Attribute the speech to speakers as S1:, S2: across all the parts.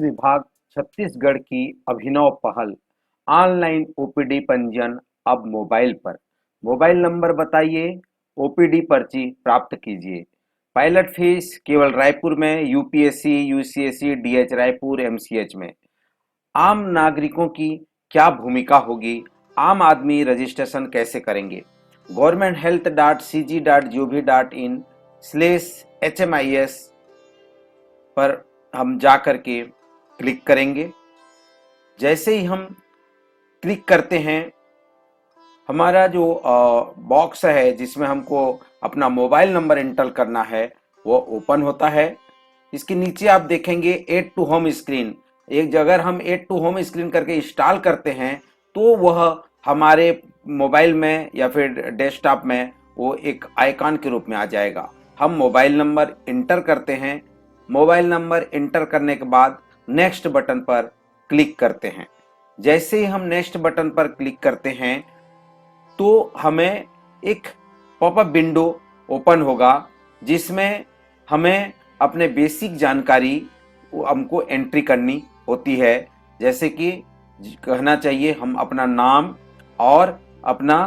S1: विभाग छत्तीसगढ़ की अभिनव पहल ऑनलाइन ओपीडी पंजीयन अब मोबाइल पर। मोबाइल नंबर बताइए, ओपीडी पर्ची प्राप्त कीजिए। पायलट फीस केवल रायपुर में, UPSC, UCSC, DH Raipur, MCH में। आम नागरिकों की क्या भूमिका होगी? आम आदमी रजिस्ट्रेशन कैसे करेंगे? Government health dot C G dot G O V dot in slash HMIS पर हम जा कर के क्लिक करेंगे। जैसे ही हम क्लिक करते हैं, हमारा जो बॉक्स है जिसमें हमको अपना मोबाइल नंबर एंटर करना है वो ओपन होता है। इसके नीचे आप देखेंगे ऐड टू होम स्क्रीन। एक जगह हम ऐड टू होम स्क्रीन करके इंस्टॉल करते हैं तो वह हमारे मोबाइल में या फिर डेस्कटॉप में वो एक आइकॉन के रूप में आ जाएगा। हम मोबाइल नंबर इंटर करते हैं। मोबाइल नंबर इंटर करने के बाद नेक्स्ट बटन पर क्लिक करते हैं। जैसे ही हम नेक्स्ट बटन पर क्लिक करते हैं तो हमें एक पॉपअप विंडो ओपन होगा जिसमें हमें अपने बेसिक जानकारी हमको एंट्री करनी होती है। जैसे कि कहना चाहिए हम अपना नाम और अपना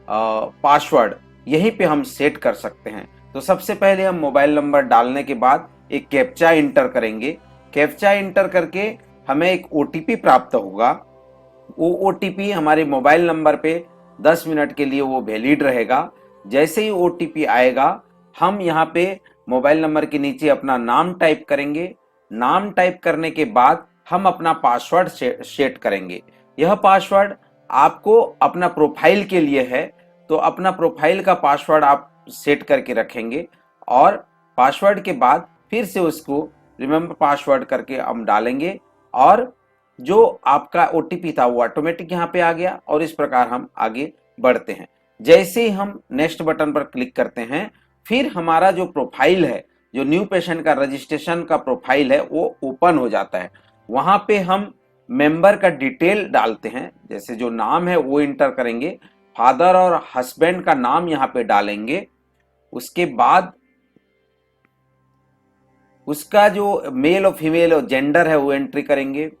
S1: पासवर्ड यहीं पे हम सेट कर सकते हैं। तो सबसे पहले हम मोबाइल नंबर डालने के बाद एक कैप्चा इंटर करेंगे। कैप्चा इंटर करके हमें एक OTP प्राप्त होगा। वो OTP हमारे मोबाइल नंबर पे 10 मिनट के लिए वो वैलिड रहेगा। जैसे ही OTP आएगा, हम यहाँ पे मोबाइल नंबर के नीचे अपना नाम टाइप करेंगे। नाम टाइप करने के बाद हम अपना पासवर्ड सेट करेंगे। यह पासवर्ड आपको अपना प्रोफाइल के लिए है, तो अपना प्रोफाइल का पासवर्ड आप सेट करके रखेंगे और पासवर्ड के बाद फिर से उसको रिमेंबर पासवर्ड करके हम डालेंगे और जो आपका OTP था वो ऑटोमेटिक यहाँ पे आ गया और इस प्रकार हम आगे बढ़ते हैं। जैसे ही हम नेक्स्ट बटन पर क्लिक करते हैं, फिर हमारा जो प्रोफाइल है, जो न्यू पेशेंट का रजिस्ट्रेशन का प्रोफाइल है वो ओपन हो जाता है। वहां पे हम मेंबर का डिटेल डालते हैं। जैसे जो नाम है वो इंटर करेंगे, फादर और हस्बैंड का नाम यहाँ पे डालेंगे। उसके बाद उसका जो मेल और फीमेल और जेंडर है वो एंट्री करेंगे।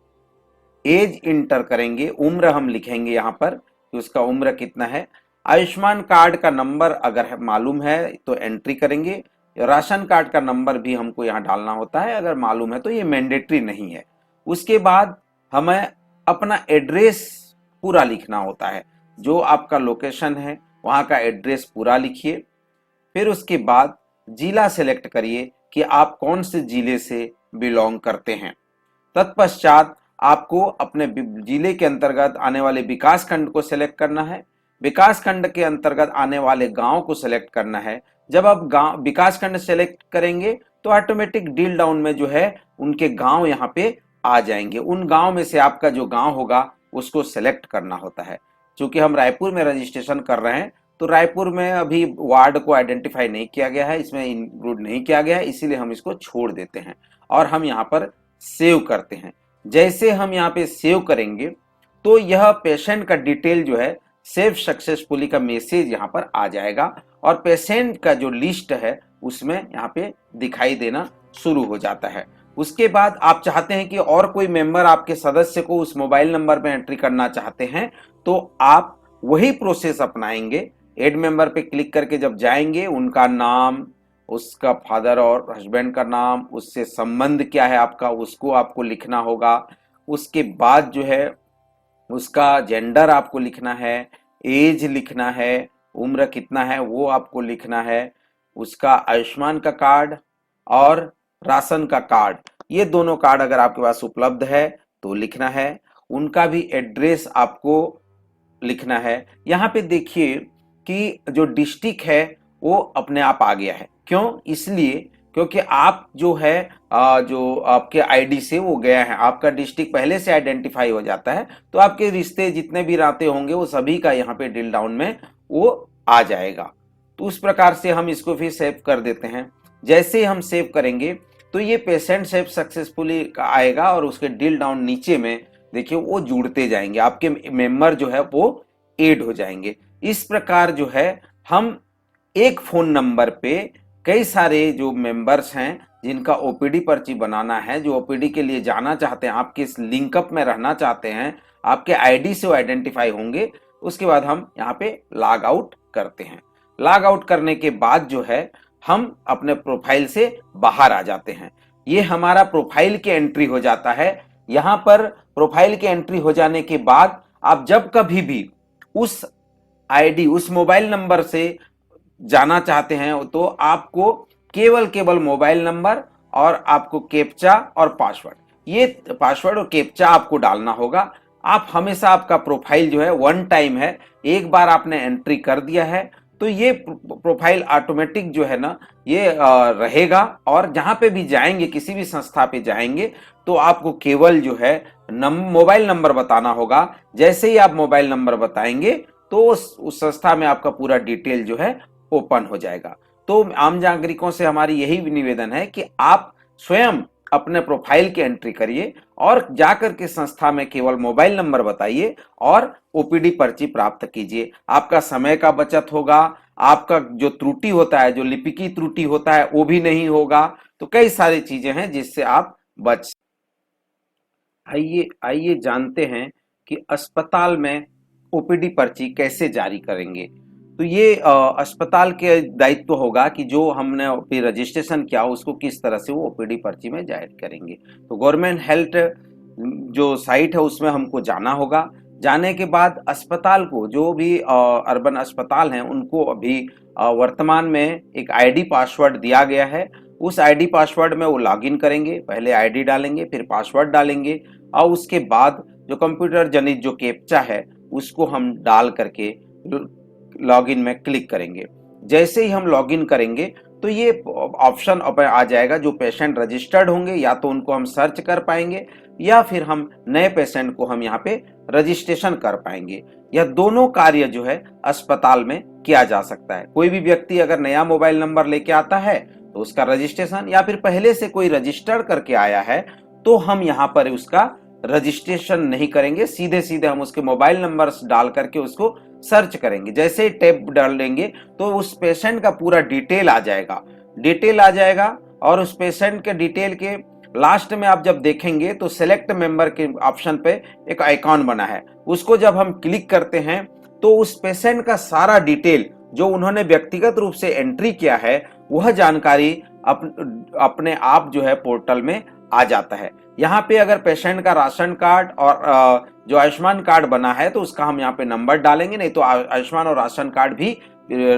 S1: एज इंटर करेंगे, उम्र हम लिखेंगे यहाँ पर कि उसका उम्र कितना है। आयुष्मान कार्ड का नंबर अगर मालूम है तो एंट्री करेंगे। राशन कार्ड का नंबर भी हमको यहाँ डालना होता है अगर मालूम है, तो ये मैंडेटरी नहीं है। उसके बाद हमें अपना एड्रेस पूरा लिखना होता है। जो आपका लोकेशन है वहाँ का एड्रेस पूरा लिखिए। फिर उसके बाद जिला सेलेक्ट करिए कि आप कौन से जिले से बिलोंग करते हैं। तत्पश्चात आपको अपने जिले के अंतर्गत आने वाले विकास खंड को सेलेक्ट करना है। विकास खंड के अंतर्गत आने वाले गांव को सेलेक्ट करना है। जब आप गांव विकास खंड सेलेक्ट करेंगे तो ऑटोमेटिक डील डाउन में जो है उनके गांव यहाँ पे आ जाएंगे। उन गांव में से आपका जो गांव होगा उसको सेलेक्ट करना होता है। चूंकि हम रायपुर में रजिस्ट्रेशन कर रहे हैं तो रायपुर में अभी वार्ड को आइडेंटिफाई नहीं किया गया है, इसमें इंक्लूड नहीं किया गया है, इसीलिए हम इसको छोड़ देते हैं और हम यहाँ पर सेव करते हैं। जैसे हम यहाँ पे सेव करेंगे तो यह पेशेंट का डिटेल जो है सेव सक्सेसफुली का मैसेज यहाँ पर आ जाएगा और पेशेंट का जो लिस्ट है उसमें यहाँ पे दिखाई देना शुरू हो जाता है। उसके बाद आप चाहते हैं कि और कोई मेंबर आपके सदस्य को उस मोबाइल नंबर पे एंट्री करना चाहते हैं तो आप वही प्रोसेस अपनाएंगे। एड मेंबर पे क्लिक करके जब जाएंगे, उनका नाम, उसका फादर और हस्बैंड का नाम, उससे संबंध क्या है आपका उसको आपको लिखना होगा। उसके बाद जो है उसका जेंडर आपको लिखना है, एज लिखना है, उम्र कितना है वो आपको लिखना है। उसका आयुष्मान का कार्ड और राशन का कार्ड, ये दोनों कार्ड अगर आपके पास उपलब्ध है तो लिखना है। उनका भी एड्रेस आपको लिखना है। यहाँ पे देखिए कि जो डिस्ट्रिक्ट है वो अपने आप आ गया है। क्यों? इसलिए क्योंकि आप जो है जो आपके आईडी से वो गया है, आपका डिस्ट्रिक्ट पहले से आइडेंटिफाई हो जाता है तो आपके रिश्ते जितने भी नाते होंगे वो सभी का यहाँ पे ड्रिल डाउन में वो आ जाएगा। तो उस प्रकार से हम इसको फिर सेव कर देते हैं। जैसे हम सेव करेंगे तो ये पेशेंट सेव सक्सेसफुली आएगा और उसके ड्रिल डाउन नीचे में देखिए वो जुड़ते जाएंगे, आपके मेंबर जो है वो ऐड हो जाएंगे। इस प्रकार जो है हम एक फोन नंबर पे कई सारे जो मेंबर्स हैं जिनका ओपीडी पर्ची बनाना है, जो ओपीडी के लिए जाना चाहते हैं, आपके इस लिंकअप में रहना चाहते हैं, आपके आईडी से वो आइडेंटिफाई होंगे। उसके बाद हम यहाँ पे लॉग आउट करते हैं। लॉग आउट करने के बाद जो है हम अपने प्रोफाइल से बाहर आ जाते हैं। ये हमारा प्रोफाइल की एंट्री हो जाता है। यहाँ पर प्रोफाइल की एंट्री हो जाने के बाद आप जब कभी भी उस आईडी, उस मोबाइल नंबर से जाना चाहते हैं तो आपको केवल मोबाइल नंबर और आपको कैप्चा और पासवर्ड, ये पासवर्ड और कैप्चा आपको डालना होगा। आप हमेशा, आपका प्रोफाइल जो है वन टाइम है, एक बार आपने एंट्री कर दिया है तो ये प्रोफाइल ऑटोमेटिक जो है ना ये रहेगा। और जहां पे भी जाएंगे, किसी भी संस्था पे जाएंगे तो आपको केवल जो है मोबाइल नंबर बताना होगा। जैसे ही आप मोबाइल नंबर बताएंगे तो उस संस्था में आपका पूरा डिटेल जो है ओपन हो जाएगा। तो आम नागरिकों से हमारी यही निवेदन है कि आप स्वयं अपने प्रोफाइल की एंट्री करिए और जाकर के संस्था में केवल मोबाइल नंबर बताइए और ओपीडी पर्ची प्राप्त कीजिए। आपका समय का बचत होगा, आपका जो त्रुटि होता है, जो लिपिकी त्रुटि होता है वो भी नहीं होगा। तो कई सारी चीजें हैं जिससे आप बच। आइए जानते हैं कि अस्पताल में ओपीडी पर्ची कैसे जारी करेंगे। तो ये अस्पताल के दायित्व होगा कि जो हमने रजिस्ट्रेशन किया उसको किस तरह से वो ओपीडी पर्ची में जारी करेंगे। तो गवर्नमेंट हेल्थ जो साइट है उसमें हमको जाना होगा। जाने के बाद अस्पताल को, जो भी अर्बन अस्पताल हैं उनको अभी वर्तमान में एक आईडी पासवर्ड दिया गया है। उस आईडी पासवर्ड में वो लॉगिन करेंगे। पहले आईडी डालेंगे, फिर पासवर्ड डालेंगे और उसके बाद जो कंप्यूटर जनित जो कैप्चा है उसको हम डाल करके लॉगिन में क्लिक करेंगे। जैसे ही हम लॉगिन करेंगे तो ये ऑप्शन आ जाएगा। जो पेशेंट रजिस्टर्ड होंगे या तो उनको हम सर्च कर पाएंगे या फिर हम नए पेशेंट को हम यहाँ पे रजिस्ट्रेशन कर पाएंगे। यह दोनों कार्य जो है अस्पताल में किया जा सकता है। कोई भी व्यक्ति अगर नया मोबाइल नंबर लेके आता है तो उसका रजिस्ट्रेशन, या फिर पहले से कोई रजिस्टर करके आया है तो हम यहाँ पर उसका रजिस्ट्रेशन नहीं करेंगे, सीधे सीधे हम उसके मोबाइल नंबर डाल करके उसको सर्च करेंगे। जैसे ही टैब डाल देंगे तो उस पेशेंट का पूरा डिटेल आ जाएगा और उस पेशेंट के डिटेल के लास्ट में आप जब देखेंगे तो सेलेक्ट मेंबर के ऑप्शन पे एक आइकॉन बना है, उसको जब हम क्लिक करते हैं तो उस पेशेंट का सारा डिटेल जो उन्होंने व्यक्तिगत रूप से एंट्री किया है वह जानकारी अपने आप जो है पोर्टल में आ जाता है। यहाँ पे अगर पेशेंट का राशन कार्ड और जो आयुष्मान कार्ड बना है तो उसका हम यहाँ पे नंबर डालेंगे, नहीं तो आयुष्मान और राशन कार्ड भी,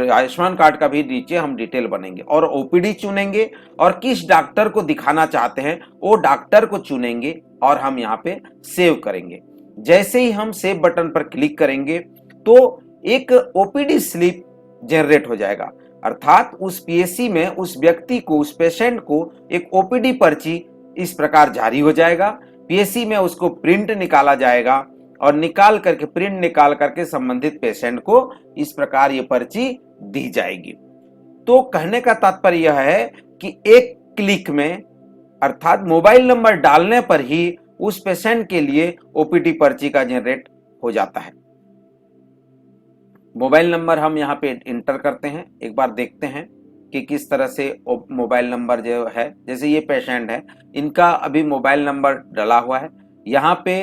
S1: आयुष्मान कार्ड का भी नीचे हम डिटेल बनेंगे और ओपीडी चुनेंगे और किस डॉक्टर को दिखाना चाहते हैं वो डॉक्टर को चुनेंगे और हम यहाँ पे सेव करेंगे। जैसे ही हम सेव बटन पर क्लिक करेंगे तो एक ओपीडी स्लिप जनरेट हो जाएगा, अर्थात उस पीएससी में उस व्यक्ति को, उस पेशेंट को एक ओपीडी पर्ची इस प्रकार जारी हो जाएगा। पीएससी में उसको प्रिंट निकाला जाएगा और प्रिंट निकाल करके संबंधित पेशेंट को इस प्रकार ये पर्ची दी जाएगी। तो कहने का तात्पर्य यह है कि एक क्लिक में, अर्थात मोबाइल नंबर डालने पर ही उस पेशेंट के लिए ओपीडी पर्ची का जनरेट हो जाता है। मोबाइल नंबर हम यहाँ पे इंटर करते हैं, एक बार देखते हैं कि किस तरह से मोबाइल नंबर जो है, जैसे ये पेशेंट है इनका अभी मोबाइल नंबर डला हुआ है। यहाँ पे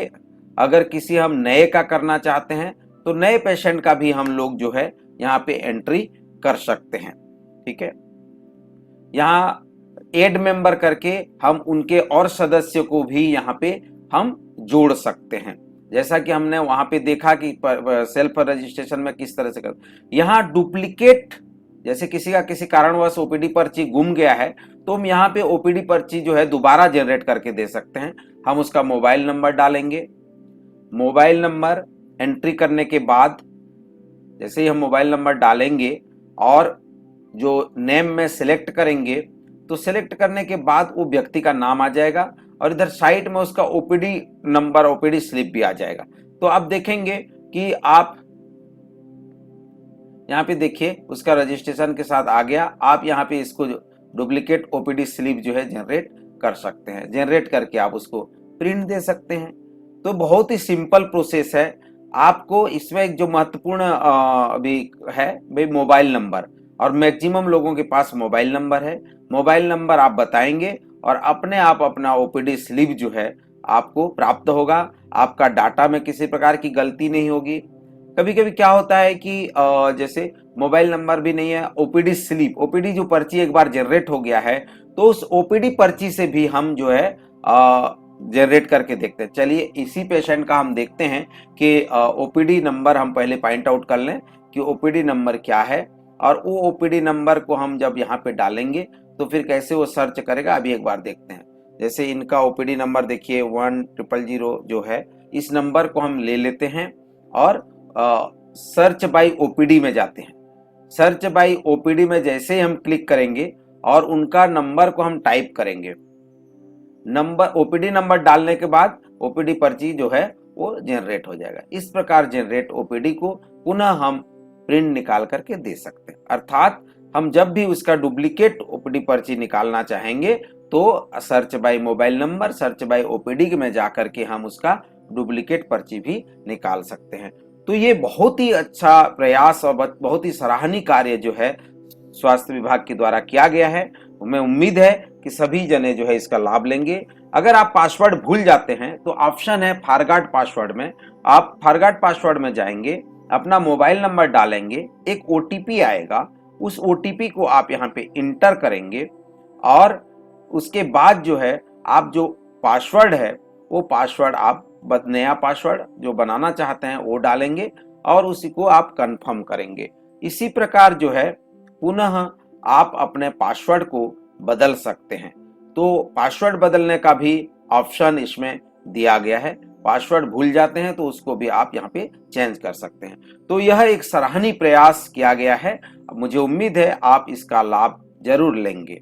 S1: अगर किसी हम नए का करना चाहते हैं तो नए पेशेंट का भी हम लोग जो है यहाँ पे एंट्री कर सकते हैं। ठीक है, यहाँ एड मेंबर करके हम उनके और सदस्य को भी यहाँ पे हम जोड़ सकते हैं, जैसा कि हमने वहां पे देखा कि सेल्फ रजिस्ट्रेशन में किस तरह से कर। यहाँ डुप्लीकेट, जैसे किसी का किसी कारणवश ओपीडी पर्ची गुम गया है तो हम यहाँ पे ओपीडी पर्ची जो है दोबारा जनरेट करके दे सकते हैं। हम उसका मोबाइल नंबर डालेंगे। मोबाइल नंबर एंट्री करने के बाद जैसे ही हम मोबाइल नंबर डालेंगे और जो नेम में सिलेक्ट करेंगे तो सिलेक्ट करने के बाद वो व्यक्ति का नाम आ जाएगा और इधर साइड में उसका ओपीडी नंबर, ओपीडी स्लिप भी आ जाएगा। तो आप देखेंगे कि आप यहाँ पे देखिए उसका रजिस्ट्रेशन के साथ आ गया। आप यहाँ पे इसको डुप्लीकेट ओपीडी स्लिप जो है जनरेट कर सकते हैं। जनरेट करके आप उसको प्रिंट दे सकते हैं। तो बहुत ही सिंपल प्रोसेस है। आपको इसमें एक जो महत्वपूर्ण अभी है भाई मोबाइल नंबर, और मैक्सिमम लोगों के पास मोबाइल नंबर है। मोबाइल नंबर आप बताएंगे और अपने आप अपना ओपीडी स्लिप जो है आपको प्राप्त होगा। आपका डाटा में किसी प्रकार की गलती नहीं होगी। कभी कभी क्या होता है कि जैसे मोबाइल नंबर भी नहीं है, ओपीडी स्लिप, ओपीडी जो पर्ची एक बार जनरेट हो गया है तो उस ओपीडी पर्ची से भी हम जो है जनरेट करके देखते हैं। चलिए इसी पेशेंट का हम देखते हैं कि ओपीडी नंबर हम पहले पॉइंट आउट कर लें कि ओपीडी नंबर क्या है, और वो ओपीडी नंबर को हम जब यहाँ पे डालेंगे तो फिर कैसे वो सर्च करेगा अभी एक बार देखते हैं। जैसे इनका ओपीडी नंबर देखिए 1000 जो है, इस नंबर को हम ले लेते हैं और सर्च बाय ओपीडी में जाते हैं। सर्च बाय ओपीडी में जैसे ही हम क्लिक करेंगे और उनका नंबर को हम टाइप करेंगे, नंबर ओपीडी नंबर डालने के बाद ओपीडी पर्ची जो है वो जनरेट हो जाएगा। इस प्रकार जनरेट ओपीडी को पुनः हम प्रिंट निकाल करके दे सकते हैं। अर्थात हम जब भी उसका डुप्लीकेट ओपीडी पर्ची निकालना चाहेंगे तो search by mobile number, search by OPD में जाकर के हम उसका डुप्लीकेट पर्ची भी निकाल सकते हैं। तो ये बहुत ही अच्छा प्रयास और बहुत ही सराहनीय कार्य जो है स्वास्थ्य विभाग के द्वारा किया गया है। हमें उम्मीद है कि सभी जने जो है इसका लाभ लेंगे। अगर आप पासवर्ड भूल जाते हैं तो ऑप्शन है फॉरगॉट पासवर्ड में, आप फॉरगॉट पासवर्ड में जाएंगे, अपना मोबाइल नंबर डालेंगे, एक ओटीपी आएगा, उस ओटीपी को आप यहाँ पे इंटर करेंगे और उसके बाद जो है आप जो पासवर्ड है वो पासवर्ड आप नया पासवर्ड जो बनाना चाहते हैं वो डालेंगे और उसी को आप कंफर्म करेंगे। इसी प्रकार जो है पुनः आप अपने पासवर्ड को बदल सकते हैं। तो पासवर्ड बदलने का भी ऑप्शन इसमें दिया गया है। पासवर्ड भूल जाते हैं तो उसको भी आप यहाँ पे चेंज कर सकते हैं। तो यह एक सराहनीय प्रयास किया गया है। मुझे उम्मीद है आप इसका लाभ जरूर लेंगे।